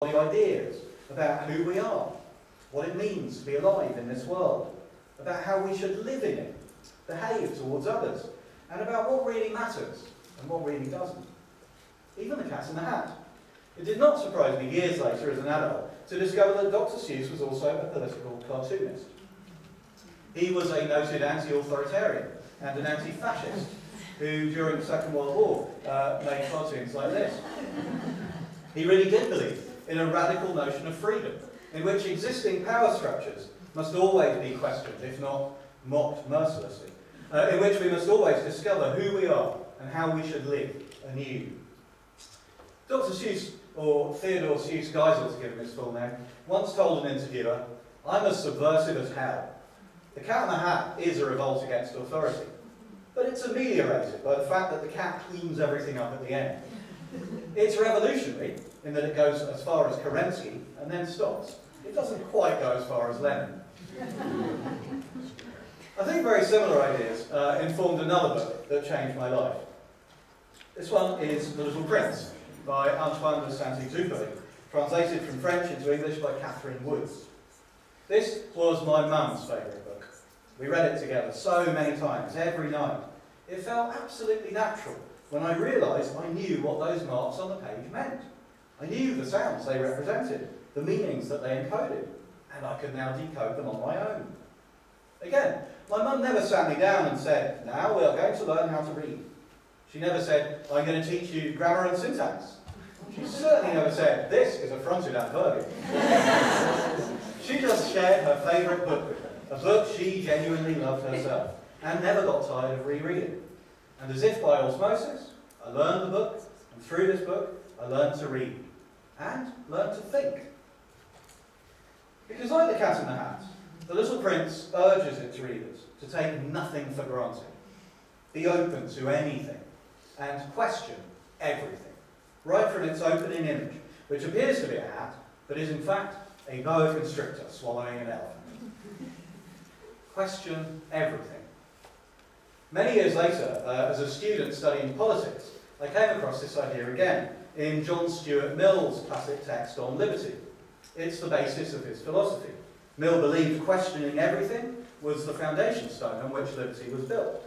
the ideas about who we are, what it means to be alive in this world, about how we should live in it, behave towards others, and about what really matters and what really doesn't. Even the cat in the hat. It did not surprise me years later as an adult to discover that Dr. Seuss was also a political cartoonist. He was a noted anti-authoritarian and an anti-fascist who, during the Second World War, made cartoons like this. He really did believe in a radical notion of freedom, in which existing power structures must always be questioned, if not mocked mercilessly, in which we must always discover who we are and how we should live anew. Dr. Seuss, or Theodore Seuss Geisel to give him his full name, once told an interviewer, "I'm as subversive as hell. The Cat in the Hat is a revolt against authority, but it's ameliorated by the fact that the cat cleans everything up at the end. It's revolutionary in that it goes as far as Kerensky and then stops. It doesn't quite go as far as Lenin." I think very similar ideas informed another book that changed my life. This one is The Little Prince by Antoine de Saint-Exupéry, translated from French into English by Catherine Woods. This was my mum's favourite book. We read it together so many times, every night. It felt absolutely natural when I realised I knew what those marks on the page meant. I knew the sounds they represented, the meanings that they encoded, and I could now decode them on my own. Again, my mum never sat me down and said, "Now we are going to learn how to read." She never said, "I'm going to teach you grammar and syntax." She certainly never said, "This is a fronted adverbial." She just shared her favourite book with me, a book she genuinely loved herself, and never got tired of rereading. And as if by osmosis, I learned the book, and through this book, I learned to read, and learned to think. Because like the Cat in the Hat, The Little Prince urges its readers to take nothing for granted, be open to anything, and question everything, right from its opening image, which appears to be a hat, but is in fact a boa constrictor swallowing an elephant. Question everything. Many years later, as a student studying politics, I came across this idea again in John Stuart Mill's classic text on liberty. It's the basis of his philosophy. Mill believed questioning everything was the foundation stone on which liberty was built.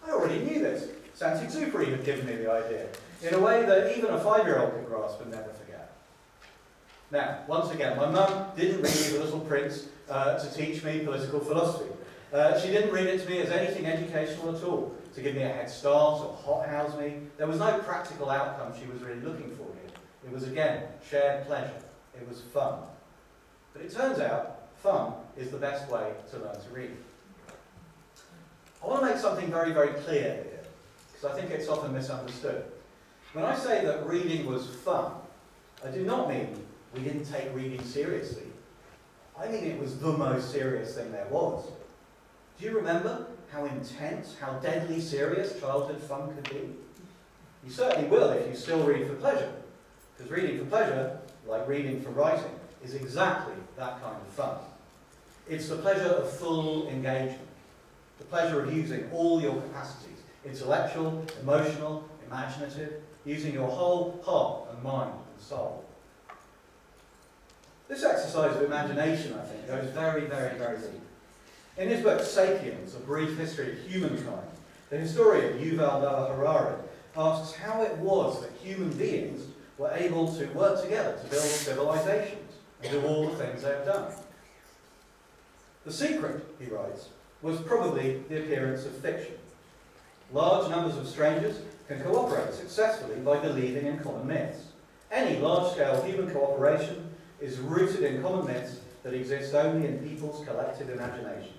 I already knew this. Saint-Exupéry had given me the idea, in a way that even a 5-year-old could grasp and never forget. Now, once again, my mum didn't read The Little Prince to teach me political philosophy. She didn't read it to me as anything educational at all, to give me a head start or hothouse me. There was no practical outcome she was really looking for here. It was, again, shared pleasure. It was fun. But it turns out, fun is the best way to learn to read. I want to make something very, very clear here, because I think it's often misunderstood. When I say that reading was fun, I do not mean we didn't take reading seriously. I mean it was the most serious thing there was. Do you remember how intense, how deadly serious childhood fun could be? You certainly will if you still read for pleasure, because reading for pleasure, like reading for writing, is exactly that kind of fun. It's the pleasure of full engagement, the pleasure of using all your capacities, intellectual, emotional, imaginative, using your whole heart and mind and soul. This exercise of imagination, I think, goes very, very, very deep. In his book *Sapiens: A Brief History of Humankind*, the historian Yuval Noah Harari asks how it was that human beings were able to work together to build civilizations and do all the things they have done. The secret, he writes, was probably the appearance of fiction. Large numbers of strangers can cooperate successfully by believing in common myths. Any large-scale human cooperation is rooted in common myths that exist only in people's collective imagination.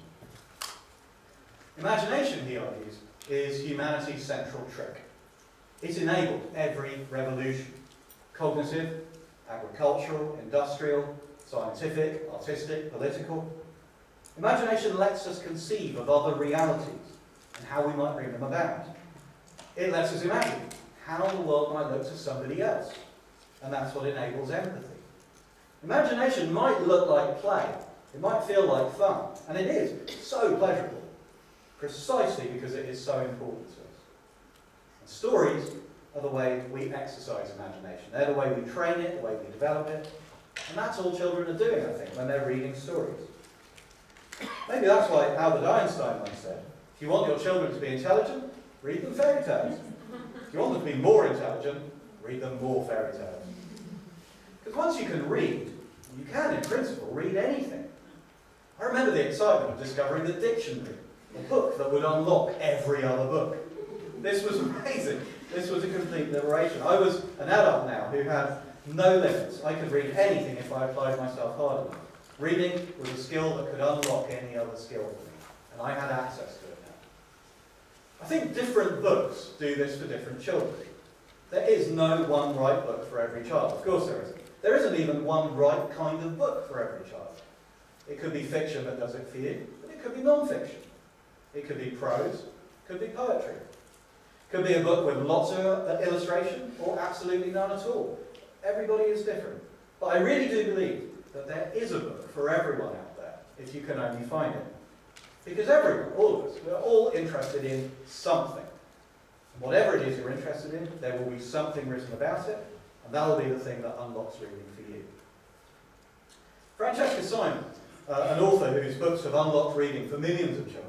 Imagination, he argues, is humanity's central trick. It enabled every revolution: cognitive, agricultural, industrial, scientific, artistic, political. Imagination lets us conceive of other realities and how we might bring them about. It lets us imagine how the world might look to somebody else, and that's what enables empathy. Imagination might look like play, it might feel like fun, and it is so pleasurable, precisely because it is so important to us. And stories are the way we exercise imagination. They're the way we train it, the way we develop it. And that's all children are doing, I think, when they're reading stories. Maybe that's why Albert Einstein once said, if you want your children to be intelligent, read them fairy tales. If you want them to be more intelligent, read them more fairy tales. Because once you can read, you can, in principle, read anything. I remember the excitement of discovering the dictionary, a book that would unlock every other book. This was amazing. This was a complete liberation. I was an adult now who had no limits. I could read anything if I applied myself hard enough. Reading was a skill that could unlock any other skill for me, and I had access to it now. I think different books do this for different children. There is no one right book for every child. Of course there isn't. There isn't even one right kind of book for every child. It could be fiction that does it for you, but it could be non-fiction. It could be prose, it could be poetry. It could be a book with lots of illustration, or absolutely none at all. Everybody is different. But I really do believe that there is a book for everyone out there, if you can only find it. Because everyone, all of us, we're all interested in something. Whatever it is you're interested in, there will be something written about it, and that will be the thing that unlocks reading for you. Francesca Simon, an author whose books have unlocked reading for millions of children,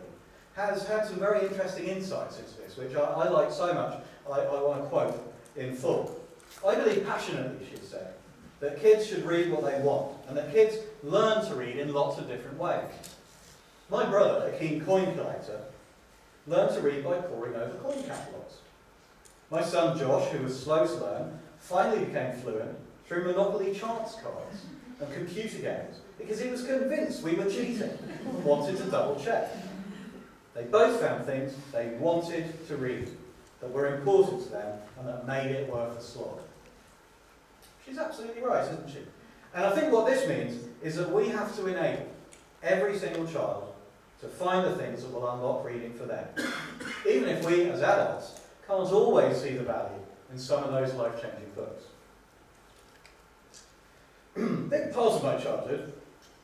has had some very interesting insights into this, which I like so much, I want to quote in full. I believe passionately, she said, that kids should read what they want, and that kids learn to read in lots of different ways. My brother, a keen coin collector, learned to read by poring over coin catalogues. My son Josh, who was slow to learn, finally became fluent through Monopoly chance cards and computer games because he was convinced we were cheating and wanted to double check. They both found things they wanted to read that were important to them and that made it worth a slog. She's absolutely right, isn't she? And I think what this means is that we have to enable every single child to find the things that will unlock reading for them. Even if we, as adults, can't always see the value in some of those life-changing books. Big part of my childhood,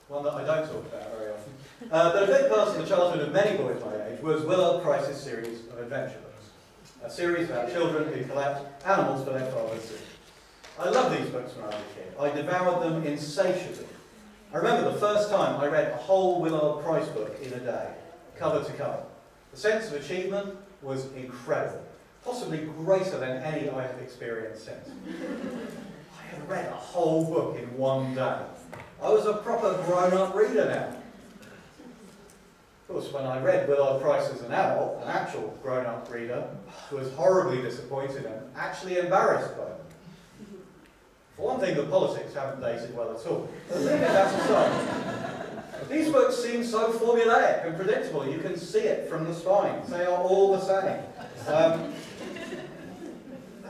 one that I don't talk about very often, but a big part of the childhood of many boys my age was Willard Price's series of adventure books. A series about children who collect animals for their father's zoo. I loved these books when I was a kid. I devoured them insatiably. I remember the first time I read a whole Willard Price book in a day, cover to cover. The sense of achievement was incredible, possibly greater than any I have experienced since. I had read a whole book in one day. I was a proper grown-up reader now. Of course, when I read Willard Price as an adult, an actual grown-up reader, I was horribly disappointed and actually embarrassed by them. For one thing, the politics haven't dated well at all. But leaving that aside, these books seem so formulaic and predictable. You can see it from the spines. They are all the same. That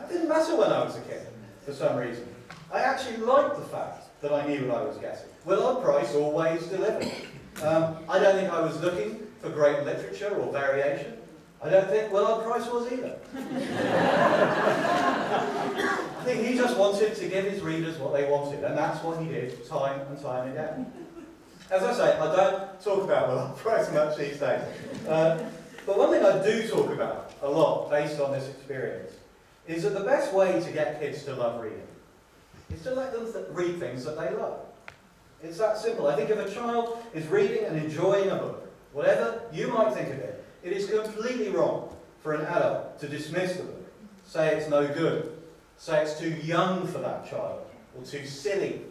didn't matter when I was a kid, for some reason. I actually liked the fact that I knew what I was getting. Willard Price always delivered. I don't think I was looking for great literature or variation. I don't think Willard Price was either. I think he just wanted to give his readers what they wanted, and that's what he did time and time again. As I say, I don't talk about Willard Price much these days. But one thing I do talk about a lot, based on this experience, is that the best way to get kids to love reading is to let them read things that they love. It's that simple. I think if a child is reading and enjoying a book, whatever you might think of it, it is completely wrong for an adult to dismiss the book, say it's no good, say it's too young for that child, or too silly.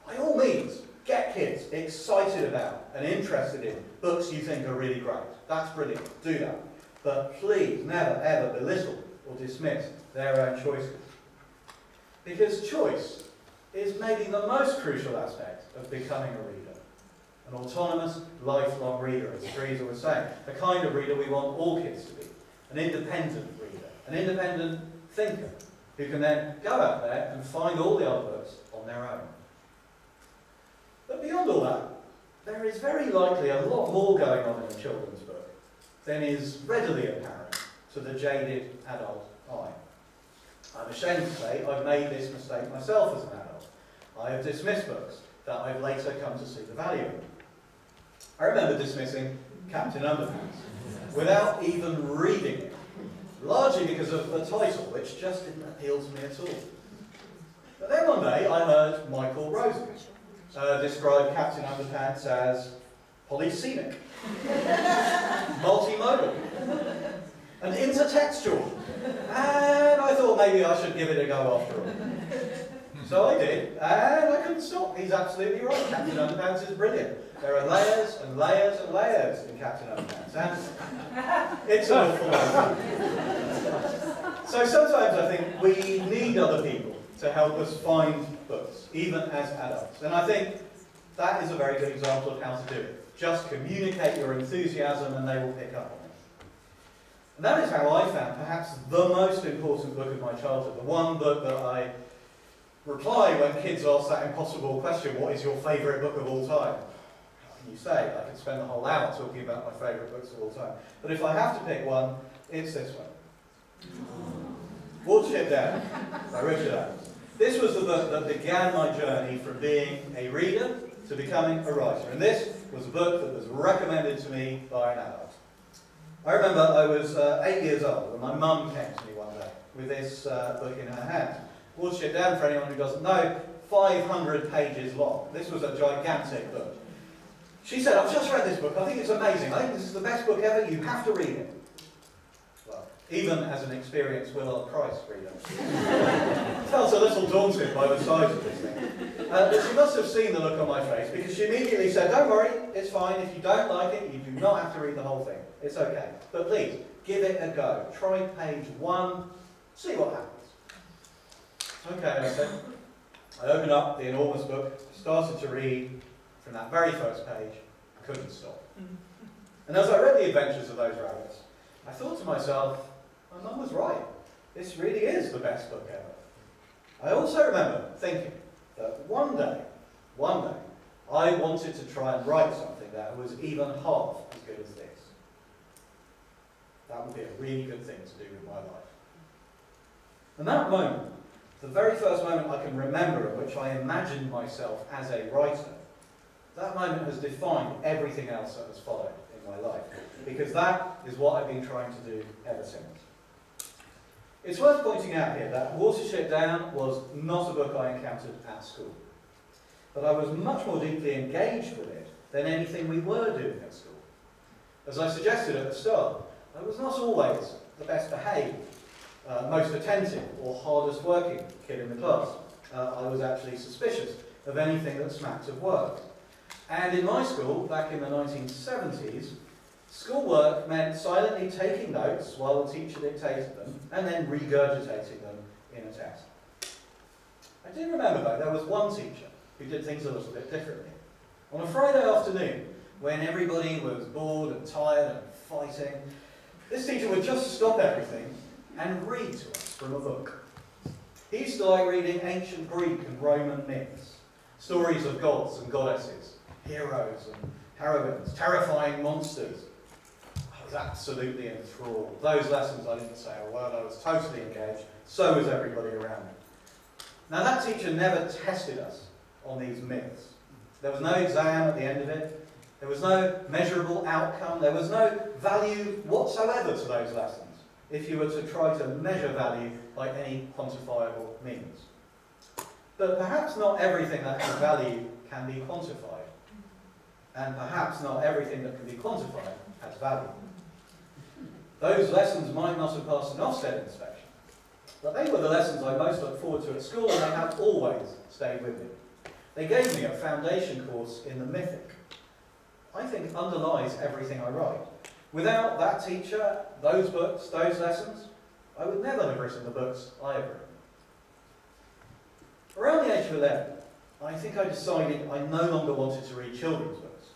By all means, get kids excited about and interested in books you think are really great. That's brilliant. Do that. But please never ever belittle or dismiss their own choices. Because choice is maybe the most crucial aspect of becoming a reader. An autonomous, lifelong reader, as Teresa was saying. The kind of reader we want all kids to be. An independent reader. An independent thinker who can then go out there and find all the other books on their own. But beyond all that, there is very likely a lot more going on in a children's book than is readily apparent to the jaded adult eye. I'm ashamed to say I've made this mistake myself as an adult. I have dismissed books that I've later come to see the value in. I remember dismissing Captain Underpants without even reading it, largely because of the title, which just didn't appeal to me at all. But then one day I heard Michael Rosen describe Captain Underpants as polysemic, multimodal, and intertextual. And I thought maybe I should give it a go after all. So I did, and I couldn't stop. He's absolutely right. Captain Underpants is brilliant. There are layers and layers and layers in Captain Underpants, and it's awful. So sometimes I think we need other people to help us find books, even as adults. And I think that is a very good example of how to do it. Just communicate your enthusiasm and they will pick up on it. And that is how I found perhaps the most important book of my childhood, the one book that I reply when kids ask that impossible question, what is your favourite book of all time? How can you say? I could spend the whole hour talking about my favourite books of all time. But if I have to pick one, it's this one. Watership Down by Richard Adams. This was the book that began my journey from being a reader to becoming a writer. And this was a book that was recommended to me by an adult. I remember I was 8 years old when my mum came to me one day with this book in her hand. Watership Down, for anyone who doesn't know, 500 pages long. This was a gigantic book. She said, I've just read this book, I think it's amazing, I think this is the best book ever, you have to read it. Well, even as an experienced Willard Price reader, I felt a little daunted by the size of this thing. But she must have seen the look on my face, because she immediately said, don't worry, it's fine, if you don't like it, you do not have to read the whole thing. It's okay. But please, give it a go. Try page 1, see what happens. Okay, I said. I opened up the enormous book, started to read from that very first page, couldn't stop. And as I read the adventures of those rabbits, I thought to myself, my mum was right. This really is the best book ever. I also remember thinking that one day, I wanted to try and write something that was even half as good as this. That would be a really good thing to do with my life. And that moment, the very first moment I can remember in which I imagined myself as a writer, that moment has defined everything else that has followed in my life, because that is what I've been trying to do ever since. It's worth pointing out here that Watership Down was not a book I encountered at school, but I was much more deeply engaged with it than anything we were doing at school. As I suggested at the start, I was not always the best behaved, most attentive or hardest working kid in the class. I was actually suspicious of anything that smacked of work. And in my school, back in the 1970s, schoolwork meant silently taking notes while the teacher dictated them and then regurgitating them in a test. I do remember though, there was one teacher who did things a little bit differently. On a Friday afternoon, when everybody was bored and tired and fighting, this teacher would just stop everything and read to us from a book. He used to like reading ancient Greek and Roman myths, stories of gods and goddesses, heroes and heroines, terrifying monsters. I was absolutely enthralled. Those lessons I didn't say a word, I was totally engaged, so was everybody around me. Now that teacher never tested us on these myths. There was no exam at the end of it. There was no measurable outcome. There was no value whatsoever to those lessons if you were to try to measure value by any quantifiable means. But perhaps not everything that has value can be quantified. And perhaps not everything that can be quantified has value. Those lessons might not have passed an Ofsted inspection, but they were the lessons I most looked forward to at school, and they have always stayed with me. They gave me a foundation course in the mythic. I think underlies everything I write. Without that teacher, those books, those lessons, I would never have written the books I have written. Around the age of 11, I think I decided I no longer wanted to read children's books.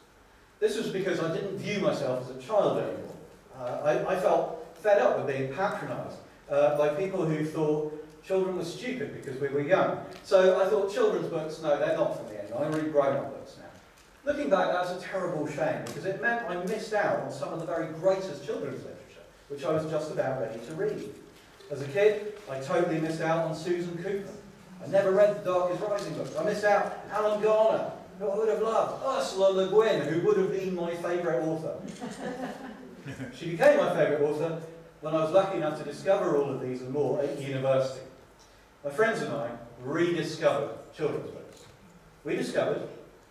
This was because I didn't view myself as a child anymore. I felt fed up with being patronised by people who thought children were stupid because we were young. So I thought children's books, no, they're not for me anymore. I read grown-up books now. Looking back, that's a terrible shame, because it meant I missed out on some of the very greatest children's literature, which I was just about ready to read. As a kid, I totally missed out on Susan Cooper. I never read The Dark is Rising books. I missed out Alan Garner, who I would have loved. Ursula Le Guin, who would have been my favourite author. She became my favourite author when I was lucky enough to discover all of these and more at university. My friends and I rediscovered children's books. We discovered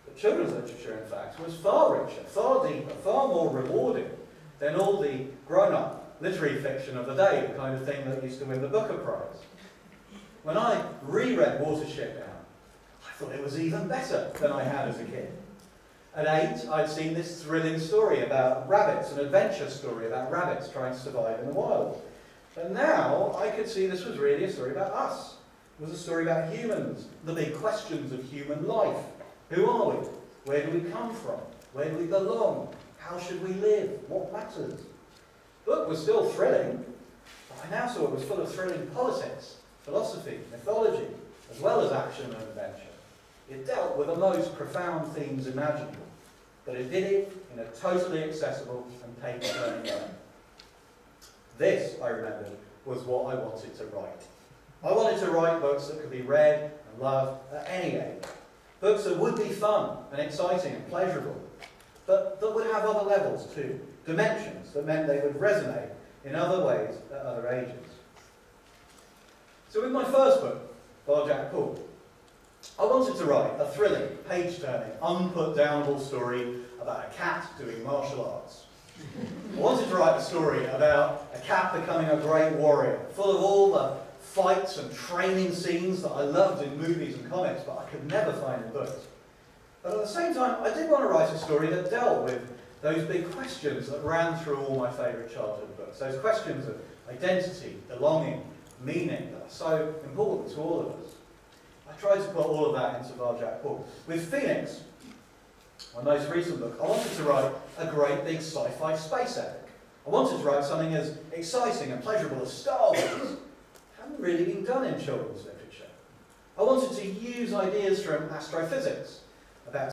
that children's literature, in fact, was far richer, far deeper, far more rewarding than all the grown-up literary fiction of the day, the kind of thing that used to win the Booker Prize. When I reread Watership Down, I thought it was even better than I had as a kid. At 8, I'd seen this thrilling story about rabbits, an adventure story about rabbits trying to survive in the wild. And now I could see this was really a story about us. It was a story about humans, the big questions of human life. Who are we? Where do we come from? Where do we belong? How should we live? What matters? The book was still thrilling, but I now saw it was full of thrilling politics, philosophy, mythology, as well as action and adventure. It dealt with the most profound themes imaginable, but it did it in a totally accessible and page-turning way. This, I remembered, was what I wanted to write. I wanted to write books that could be read and loved at any age. Books that would be fun and exciting and pleasurable, but that would have other levels too, dimensions that meant they would resonate in other ways at other ages. So with my first book, Bar Jack Paul, I wanted to write a thrilling, page-turning, unput-downable story about a cat doing martial arts. I wanted to write a story about a cat becoming a great warrior, full of all the fights and training scenes that I loved in movies and comics, but I could never find in books. But at the same time, I did want to write a story that dealt with those big questions that ran through all my favourite childhood books, those questions of identity, belonging, meaning that are so important to all of us. I tried to put all of that into Bar Jack Paul. With Phoenix, my most recent book, I wanted to write a great big sci-fi space epic. I wanted to write something as exciting and pleasurable as Star Wars. It hadn't really been done in children's literature. I wanted to use ideas from astrophysics, about